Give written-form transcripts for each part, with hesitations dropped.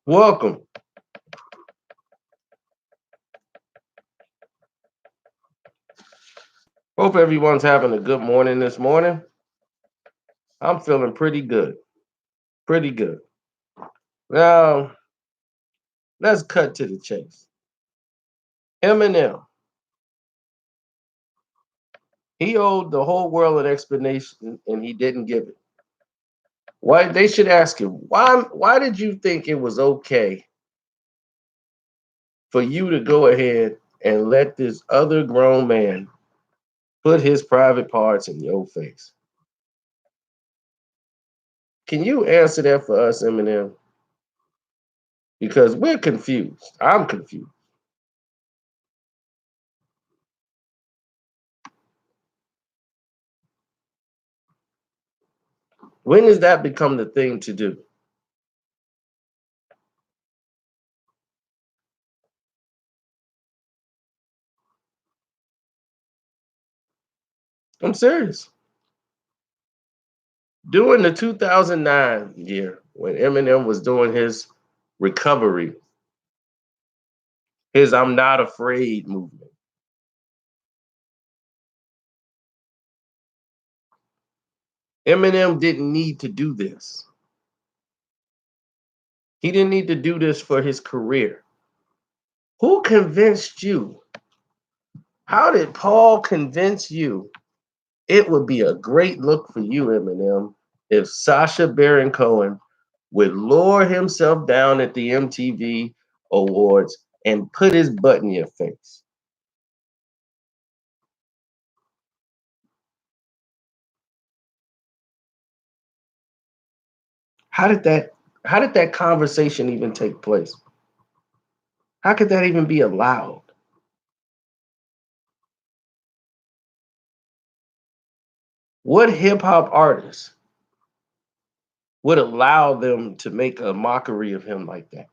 Welcome. Hope everyone's having a good morning this morning. I'm feeling pretty good. Pretty good. Now, let's cut to the chase. Eminem, he owed the whole world an explanation and he didn't give it. Why they should ask him, why did you think it was okay for you to go ahead and let this other grown man put his private parts in your face? Can you answer that for us, Eminem? Because we're confused. I'm confused. When does that become the thing to do? I'm serious. During the 2009 year, when Eminem was doing his recovery, his I'm Not Afraid movement, Eminem didn't need to do this. He didn't need to do this for his career. Who convinced you? How did Paul convince you it would be a great look for you, Eminem, if Sasha Baron Cohen would lower himself down at the MTV Awards and put his butt in your face? How did that how did that conversation even take place? How could that even be allowed? What hip hop artist would allow them to make a mockery of him like that?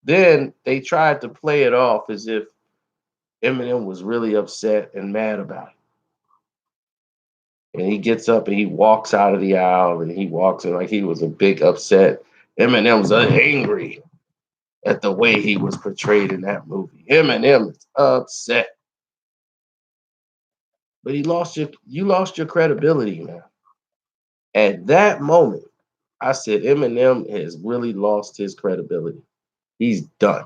Then they tried to play it off as if Eminem was really upset and mad about it. And he gets up and he walks out of the aisle and he walks in like he was a big upset. Eminem's angry at the way he was portrayed in that movie. Eminem is upset. But you lost your credibility, man. At that moment, I said Eminem has really lost his credibility. He's done.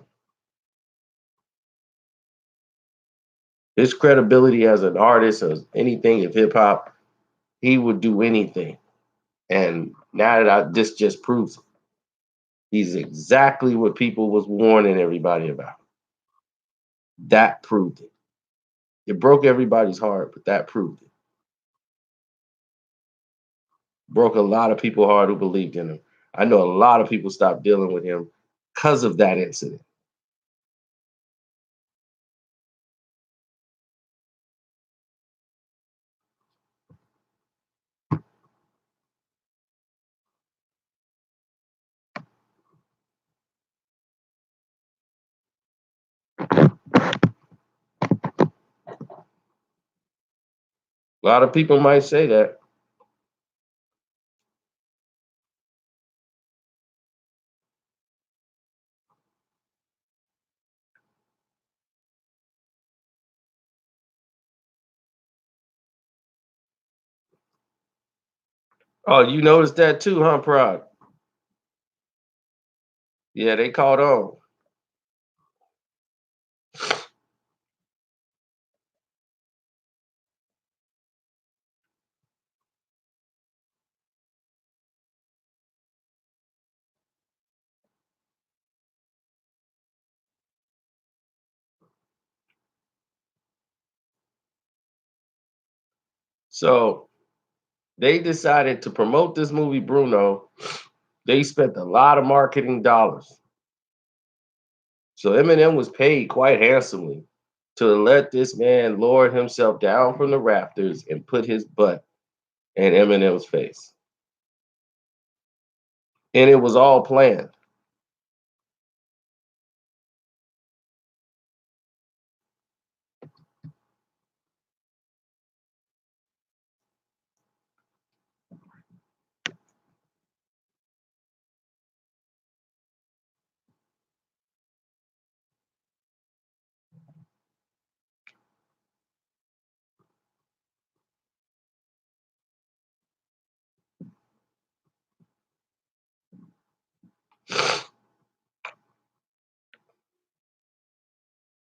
His credibility as an artist or anything of hip hop, he would do anything. And now that this just proves it. He's exactly what people was warning everybody about. That proved it. It broke everybody's heart, but that proved it. Broke a lot of people heart who believed in him. I know a lot of people stopped dealing with him because of that incident. A lot of people might say that. Oh, you noticed that too, huh, Prod? Yeah, they caught on. So they decided to promote this movie, Bruno. They spent a lot of marketing dollars. So Eminem was paid quite handsomely to let this man lower himself down from the rafters and put his butt in Eminem's face. And it was all planned.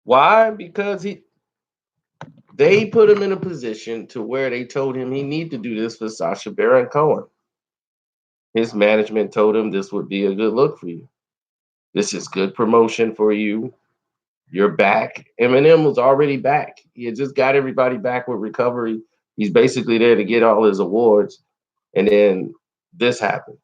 Why? Because they put him in a position to where they told him he need to do this for Sasha Baron Cohen. His management told him this would be a good look for you. This is good promotion for you. You're back. Eminem was already back. He had just got everybody back with recovery. He's basically there to get all his awards. And then this happened.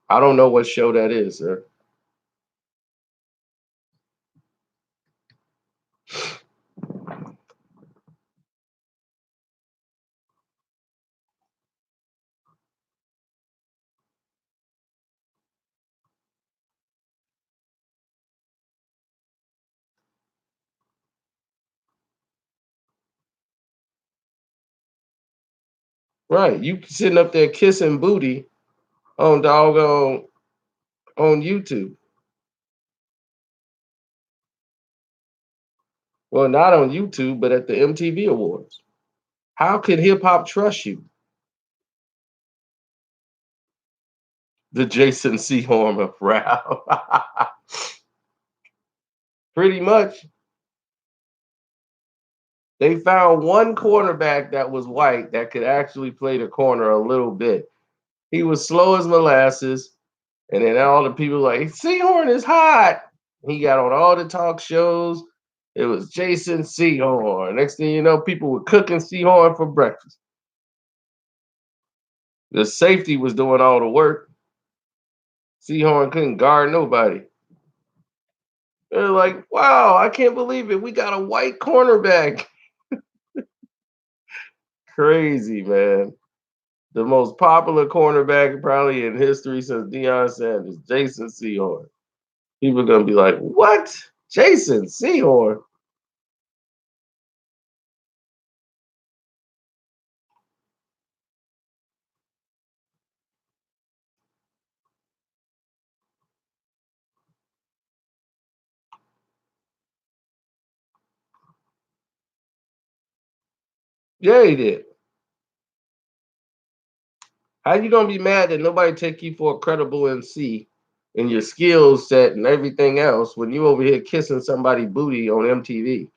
I don't know what show that is, sir. Right. You sitting up there kissing booty on doggone on YouTube. Well, not on YouTube, but at the MTV Awards. How could hip hop trust you? The Jason Sehorn of rap. Pretty much. They found one cornerback that was white that could actually play the corner a little bit. He was slow as molasses, and then all the people like Sehorn is hot. He got on all the talk shows. It was Jason Sehorn. Next thing you know, people were cooking Sehorn for breakfast. The safety was doing all the work. Sehorn couldn't guard nobody. They're like, wow, I can't believe it. We got a white cornerback. Crazy, man. The most popular cornerback probably in history since Deion Sanders, Jason Sehorn. People are gonna be like, "What? Jason Sehorn?" Yeah, he did. How you gonna be mad that nobody take you for a credible MC and your skill set and everything else when you over here kissing somebody booty on MTV?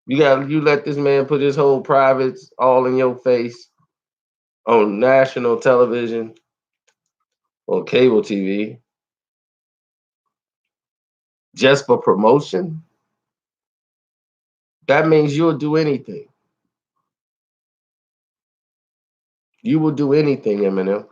You let this man put his whole privates all in your face on national television or cable TV just for promotion? That means you'll do anything. You will do anything, Eminem.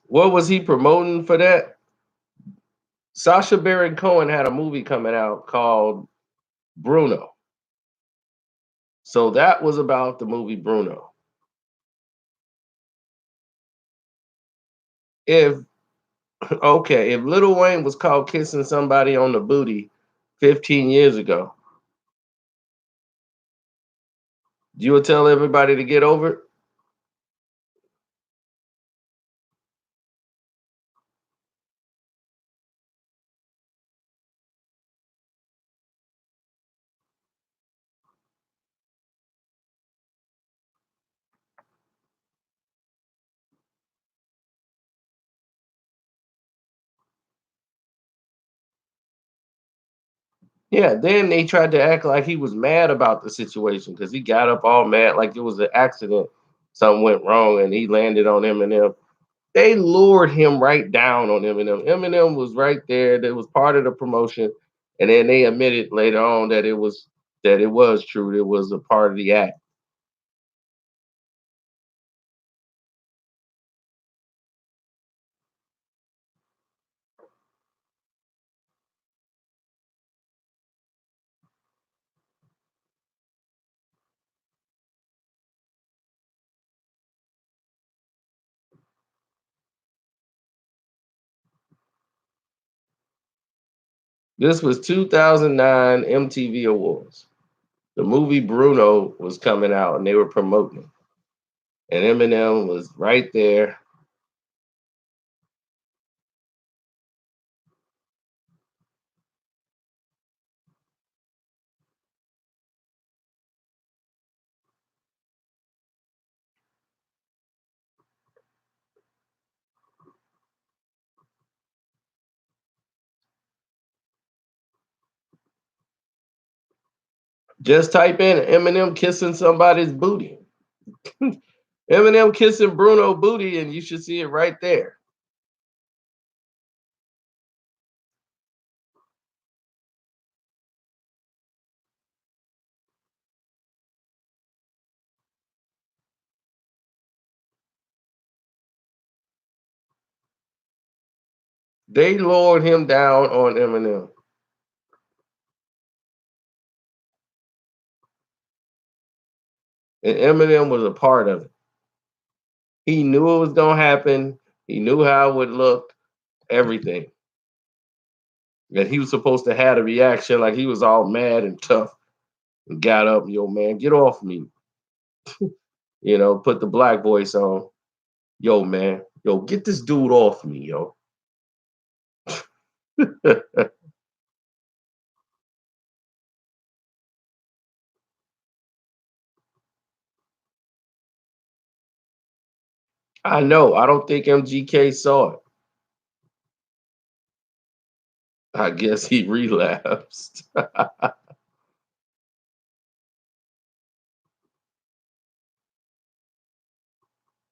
What was he promoting for that? Sasha Baron Cohen had a movie coming out called Bruno. So that was about the movie Bruno. If okay, if Lil Wayne was caught kissing somebody on the booty 15 years ago, you would tell everybody to get over it? Yeah, then they tried to act like he was mad about the situation because he got up all mad like it was an accident. Something went wrong and he landed on Eminem. They lured him right down on Eminem. Eminem was right there. That was part of the promotion. And then they admitted later on that it was true. It was a part of the act. This was 2009 MTV Awards. The movie Bruno was coming out and they were promoting it. And Eminem was right there. Just type in Eminem kissing somebody's booty. Eminem kissing Bruno booty, and you should see it right there. They lowered him down on Eminem. And Eminem was a part of it. He knew it was gonna happen. He knew how it would look. Everything. And he was supposed to have a reaction like he was all mad and tough and got up, yo man, get off me. Put the black voice on. Yo man, yo, get this dude off me, yo. I know. I don't think MGK saw it. I guess he relapsed.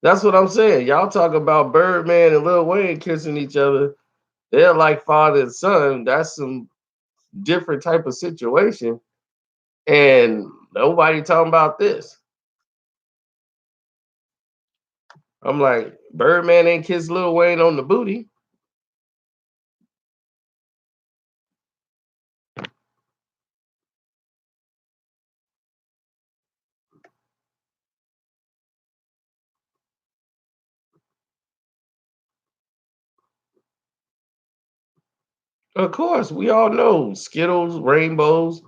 That's what I'm saying. Y'all talk about Birdman and Lil Wayne kissing each other. They're like father and son. That's some different type of situation. And nobody talking about this. I'm like, Birdman ain't kissed Lil Wayne on the booty. Of course, we all know Skittles, rainbows.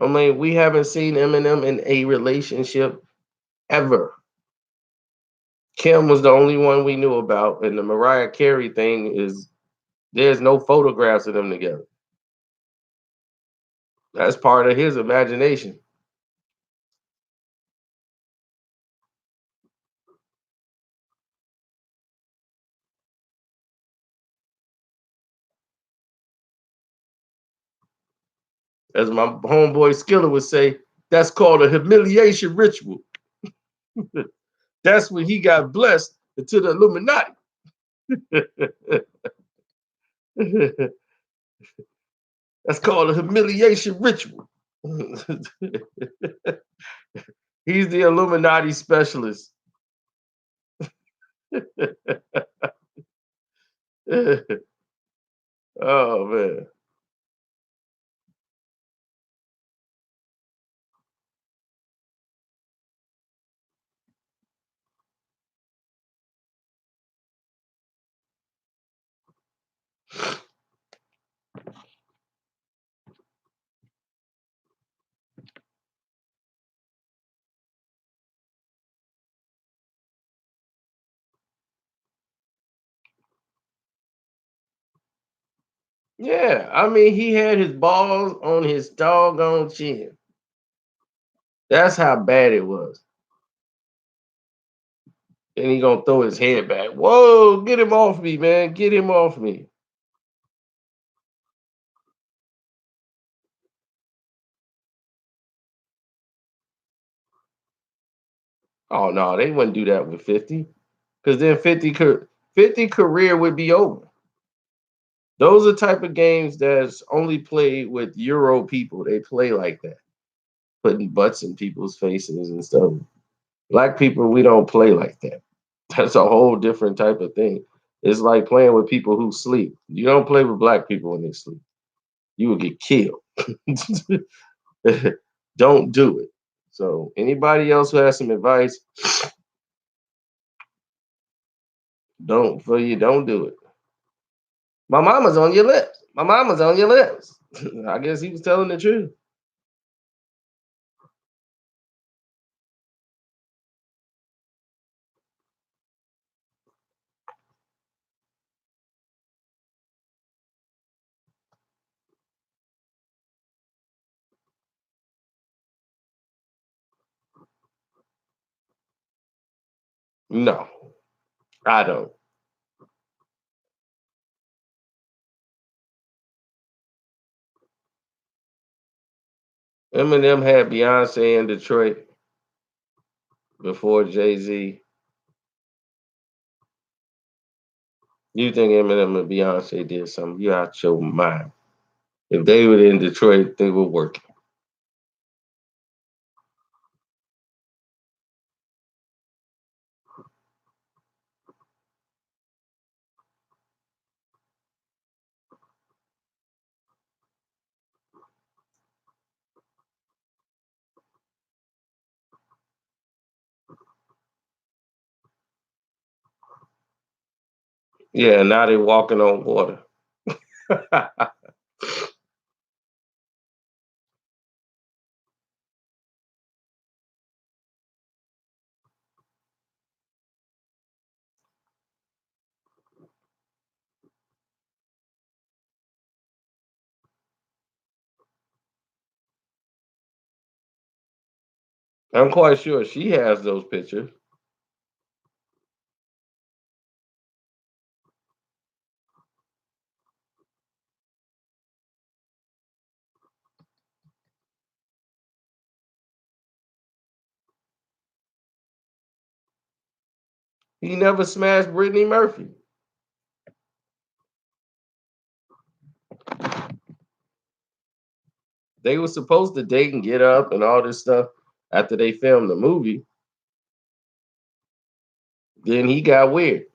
I mean, we haven't seen Eminem in a relationship ever. Kim was the only one we knew about, and the Mariah Carey thing is there's no photographs of them together. That's part of his imagination. As my homeboy Skiller would say, that's called a humiliation ritual. That's when he got blessed into the Illuminati. That's called a humiliation ritual. He's the Illuminati specialist. Oh man. Yeah, I mean, he had his balls on his doggone chin. That's how bad it was. And he gonna throw his head back. Whoa, get him off me, man. Get him off me. Oh no, they wouldn't do that with 50. Because then 50 career would be over. Those are type of games that's only played with Euro people. They play like that, putting butts in people's faces and stuff. Black people, we don't play like that. That's a whole different type of thing. It's like playing with people who sleep. You don't play with black people when they sleep. You will get killed. Don't do it. So anybody else who has some advice, don't do it. My mama's on your list. My mama's on your lips. I guess he was telling the truth. No, I don't. Eminem had Beyonce in Detroit before Jay-Z. You think Eminem and Beyonce did something? You out your mind. If they were in Detroit, they were working. Yeah, now they walking on water. I'm quite sure she has those pictures. He never smashed Brittany Murphy. They were supposed to date and get up and all this stuff after they filmed the movie. Then he got weird.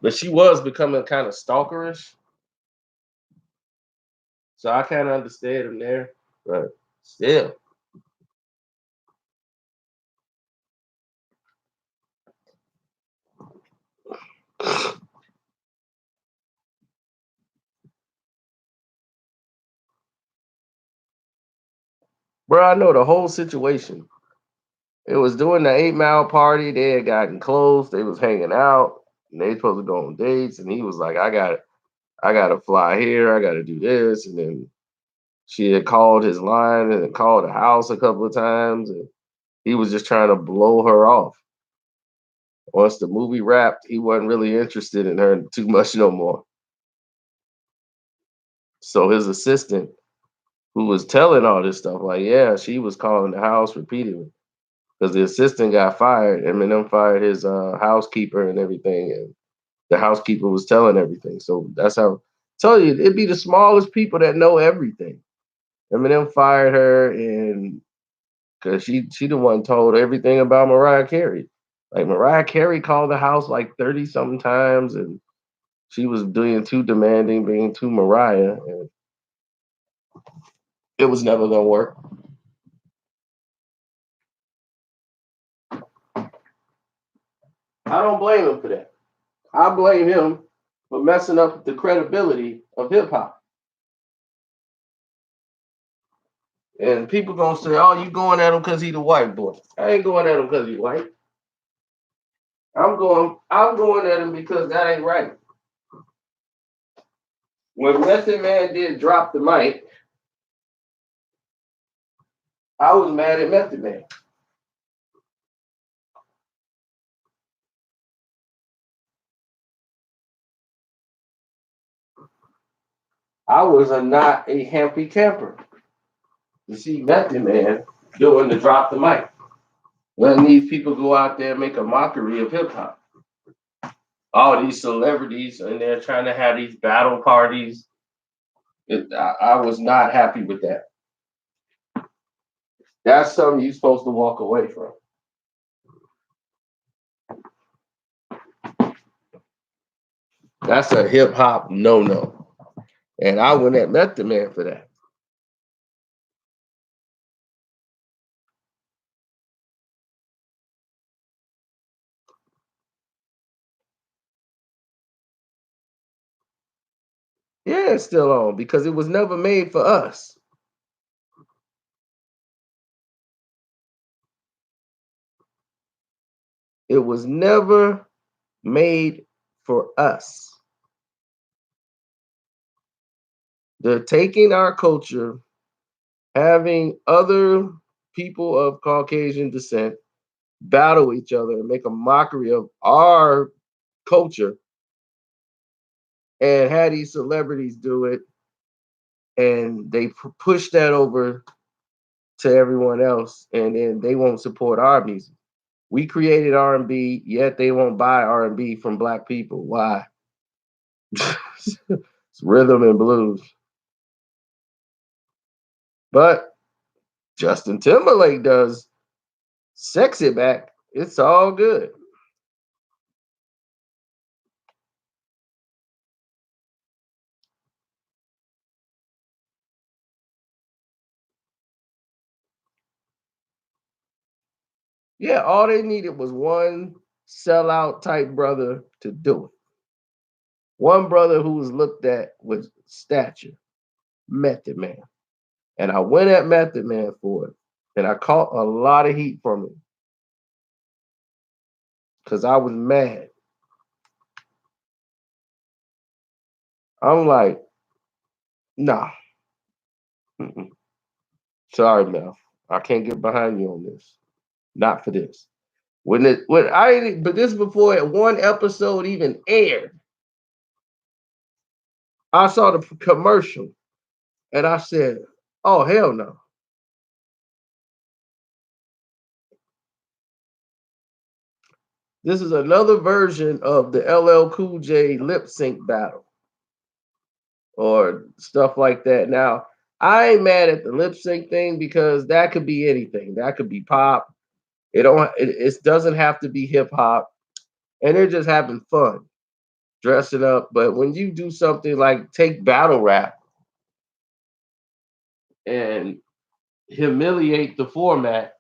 But she was becoming kind of stalkerish. So I kind of understand him there. But still. Bro, I know the whole situation. It was during the 8 Mile party. They had gotten close. They was hanging out. And they supposed to go on dates. And he was like, I gotta fly here. I gotta do this. And then she had called his line and then called the house a couple of times. And he was just trying to blow her off. Once the movie wrapped, he wasn't really interested in her too much no more. So his assistant, who was telling all this stuff, like, yeah, she was calling the house repeatedly because the assistant got fired. Eminem fired his housekeeper and everything, and the housekeeper was telling everything. So that's how. Tell you, it'd be the smallest people that know everything. Eminem fired her, and because she the one told everything about Mariah Carey. Like Mariah Carey called the house like 30 something times, and she was doing too demanding, being too Mariah, and it was never gonna work. I don't blame him for that. I blame him for messing up the credibility of hip hop. And people gonna say, "Oh, you going at him because he the white boy." I ain't going at him because he white. I'm going at him because that ain't right. When Method Man did drop the mic, I was mad at Method Man. I was not a happy camper to see Method Man doing the drop the mic. Letting these people go out there and make a mockery of hip hop. All these celebrities and they're trying to have these battle parties. I was not happy with that. That's something you're supposed to walk away from. That's a hip hop no no. And I went at Method Man for that. brand still on because it was never made for us. It was never made for us. They're taking our culture, having other people of Caucasian descent battle each other and make a mockery of our culture and have these celebrities do it, and they push that over to everyone else, and then they won't support our music. We created R&B, yet they won't buy R&B from black people. Why? It's rhythm and blues. But Justin Timberlake does Sexy Back. It's all good. Yeah, all they needed was one sellout type brother to do it. One brother who was looked at with stature, Method Man. And I went at Method Man for it. And I caught a lot of heat from him because I was mad. I'm like, nah. Mm-mm. Sorry, Mel. I can't get behind you on this. Not for this. But this before one episode even aired, I saw the commercial and I said, oh hell no. This is another version of the LL Cool J lip sync battle or stuff like that. Now, I ain't mad at the lip sync thing because that could be anything. That could be pop. It doesn't have to be hip hop. And they're just having fun, dressing up. But when you do something like take battle rap and humiliate the format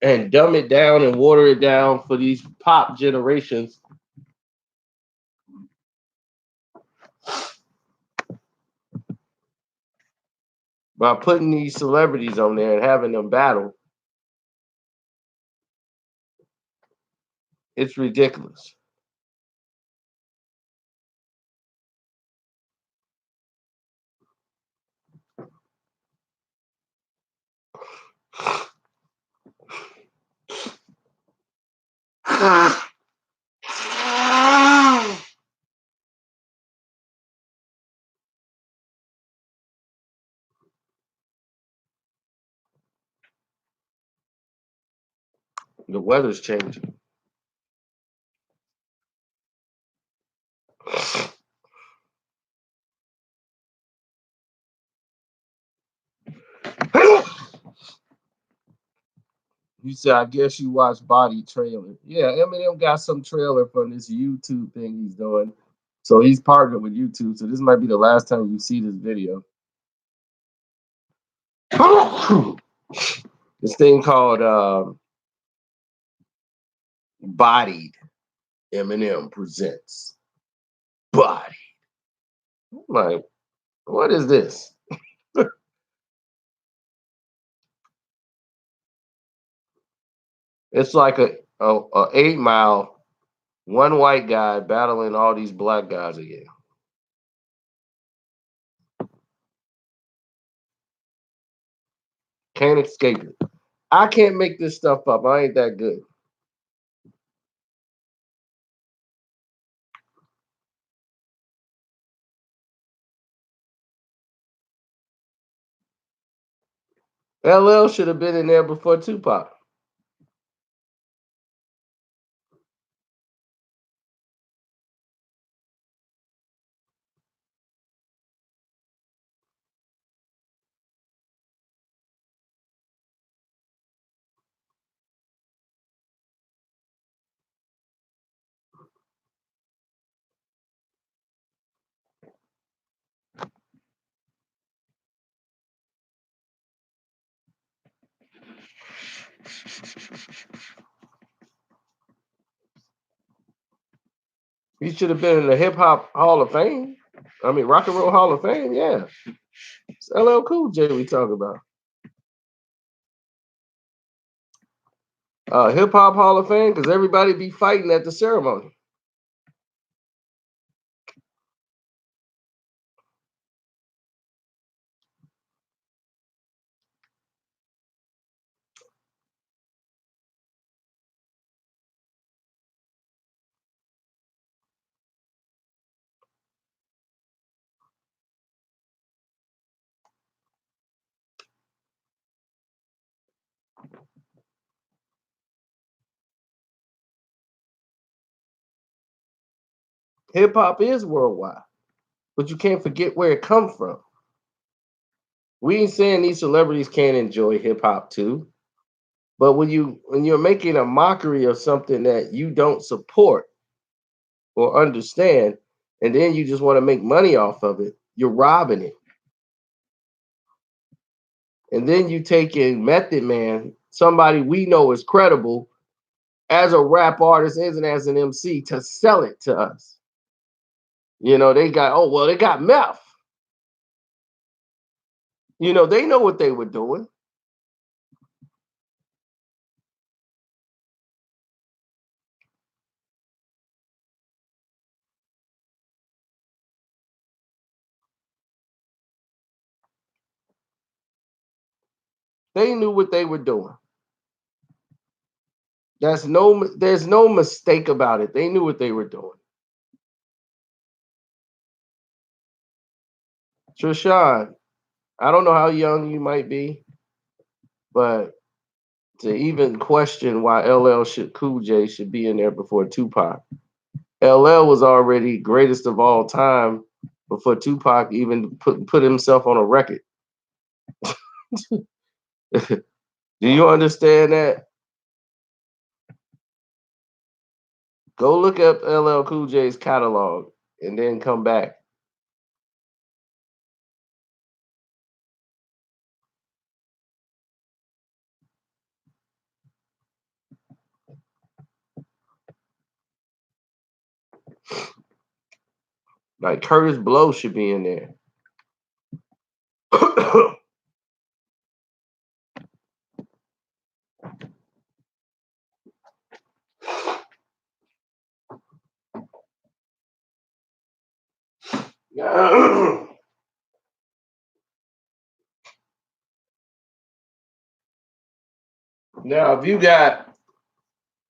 and dumb it down and water it down for these pop generations, by putting these celebrities on there and having them battle, it's ridiculous. The weather's changing. You said, I guess you watched Body trailer. Yeah, Eminem got some trailer from this YouTube thing he's doing. So he's partnered with YouTube. So this might be the last time you see this video. This thing called Bodied. Eminem presents Body. I'm like, what is this? It's like a 8 Mile, one white guy battling all these black guys again. Can't escape it. I can't make this stuff up. I ain't that good. LL should have been in there before Tupac. He should have been in the Hip Hop Hall of Fame. I mean, Rock and Roll Hall of Fame, yeah. It's LL Cool J we talk about. Hip Hop Hall of Fame, because everybody be fighting at the ceremony. Hip hop is worldwide, but you can't forget where it comes from. We ain't saying these celebrities can't enjoy hip hop too, but when you're making a mockery of something that you don't support or understand, and then you just want to make money off of it, you're robbing it. And then you take in Method Man, somebody we know is credible as a rap artist and as an MC, to sell it to us. You know, they got meth. You know, they know what they were doing. They knew what they were doing. There's no mistake about it. They knew what they were doing. Trishan, I don't know how young you might be, but to even question why Cool J should be in there before Tupac. LL was already greatest of all time before Tupac even put himself on a record. Do you understand that? Go look up LL Cool J's catalog and then come back. Like Curtis Blow should be in there. Now, if you got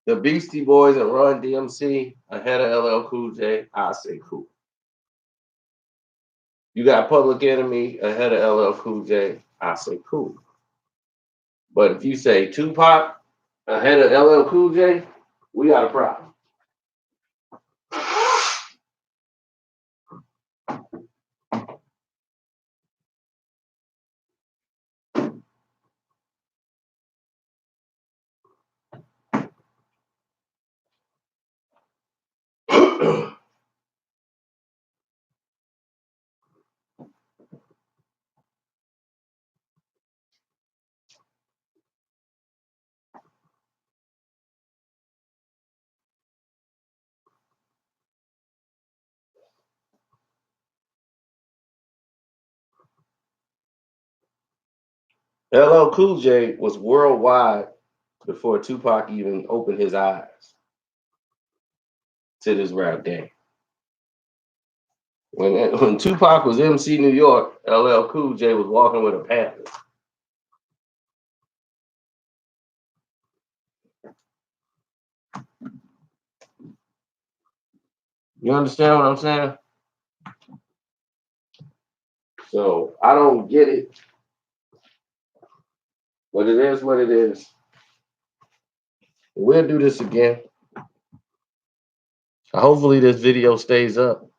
the Beastie Boys and Run DMC ahead of LL Cool J, I say cool. You got Public Enemy ahead of LL Cool J, I say cool. But if you say Tupac ahead of LL Cool J, we got a problem. LL Cool J was worldwide before Tupac even opened his eyes to this rap game. When Tupac was MC New York, LL Cool J was walking with a pamphlet. You understand what I'm saying? So I don't get it. But it is what it is. We'll do this again. Hopefully this video stays up.